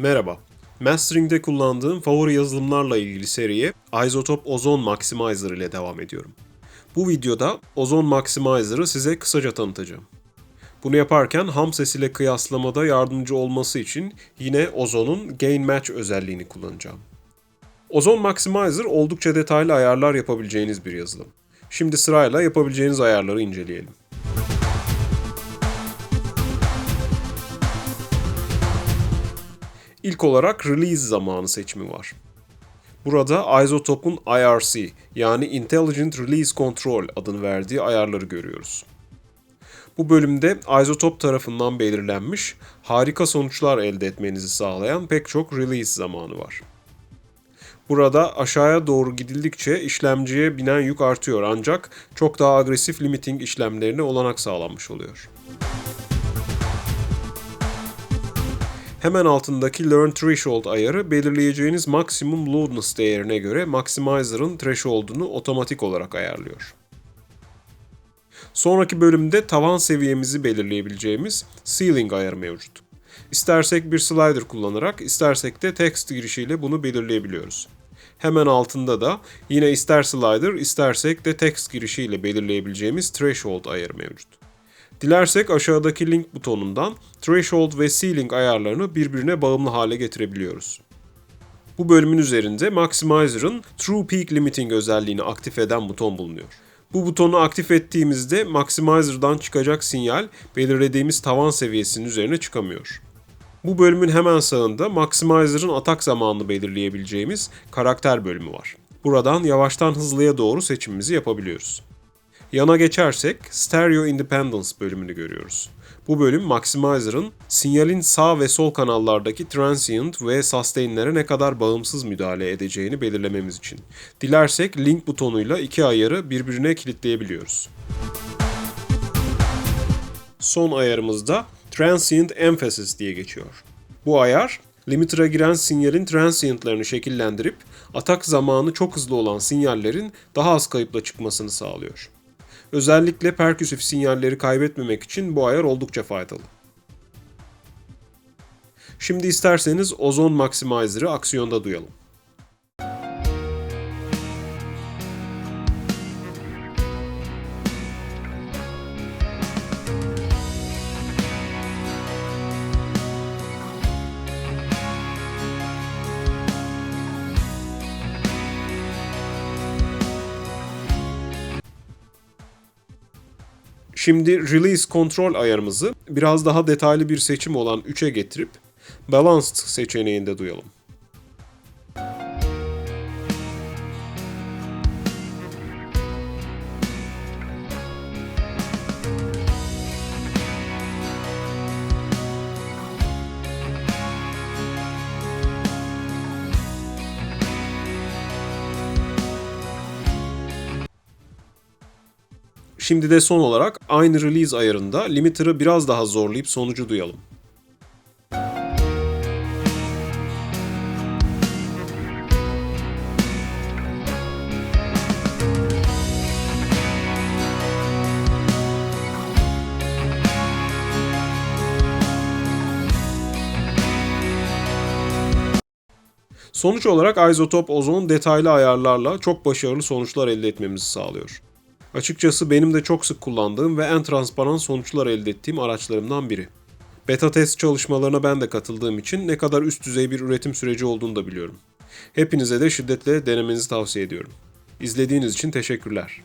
Merhaba. Mastering'de kullandığım favori yazılımlarla ilgili seriye Isotope Ozone Maximizer ile devam ediyorum. Bu videoda Ozone Maximizer'ı size kısaca tanıtacağım. Bunu yaparken ham ses ile kıyaslamada yardımcı olması için yine Ozone'un Gain Match özelliğini kullanacağım. Ozone Maximizer oldukça detaylı ayarlar yapabileceğiniz bir yazılım. Şimdi sırayla yapabileceğiniz ayarları inceleyelim. İlk olarak release zamanı seçimi var. Burada Isotope'un IRC yani Intelligent Release Control adını verdiği ayarları görüyoruz. Bu bölümde Isotope tarafından belirlenmiş, harika sonuçlar elde etmenizi sağlayan pek çok release zamanı var. Burada aşağıya doğru gidildikçe işlemciye binen yük artıyor ancak çok daha agresif limiting işlemlerine olanak sağlanmış oluyor. Hemen altındaki Learn Threshold ayarı belirleyeceğiniz maksimum loudness değerine göre Maximizer'ın threshold'unu otomatik olarak ayarlıyor. Sonraki bölümde tavan seviyemizi belirleyebileceğimiz Ceiling ayarı mevcut. İstersek bir slider kullanarak, istersek de text girişiyle bunu belirleyebiliyoruz. Hemen altında da yine ister slider, istersek de text girişiyle belirleyebileceğimiz Threshold ayarı mevcut. Dilersek aşağıdaki link butonundan Threshold ve Ceiling ayarlarını birbirine bağımlı hale getirebiliyoruz. Bu bölümün üzerinde Maximizer'ın True Peak Limiting özelliğini aktif eden buton bulunuyor. Bu butonu aktif ettiğimizde Maximizer'dan çıkacak sinyal belirlediğimiz tavan seviyesinin üzerine çıkamıyor. Bu bölümün hemen sağında Maximizer'ın atak zamanını belirleyebileceğimiz karakter bölümü var. Buradan yavaştan hızlıya doğru seçimimizi yapabiliyoruz. Yana geçersek Stereo Independence bölümünü görüyoruz. Bu bölüm Maximizer'ın sinyalin sağ ve sol kanallardaki transient ve sustain'lere ne kadar bağımsız müdahale edeceğini belirlememiz için. Dilersek link butonuyla iki ayarı birbirine kilitleyebiliyoruz. Son ayarımızda Transient Emphasis diye geçiyor. Bu ayar, limiter'a giren sinyalin transient'larını şekillendirip atak zamanı çok hızlı olan sinyallerin daha az kayıpla çıkmasını sağlıyor. Özellikle perküsif sinyalleri kaybetmemek için bu ayar oldukça faydalı. Şimdi isterseniz Ozone Maximizer'ı aksiyonda duyalım. Şimdi Release Control ayarımızı biraz daha detaylı bir seçim olan 3'e getirip Balanced seçeneğinde duyalım. Şimdi de son olarak aynı release ayarında limiter'ı biraz daha zorlayıp sonucu duyalım. Sonuç olarak Isotope Ozone detaylı ayarlarla çok başarılı sonuçlar elde etmemizi sağlıyor. Açıkçası benim de çok sık kullandığım ve en transparan sonuçlar elde ettiğim araçlarımdan biri. Beta test çalışmalarına ben de katıldığım için ne kadar üst düzey bir üretim süreci olduğunu da biliyorum. Hepinize de şiddetle denemenizi tavsiye ediyorum. İzlediğiniz için teşekkürler.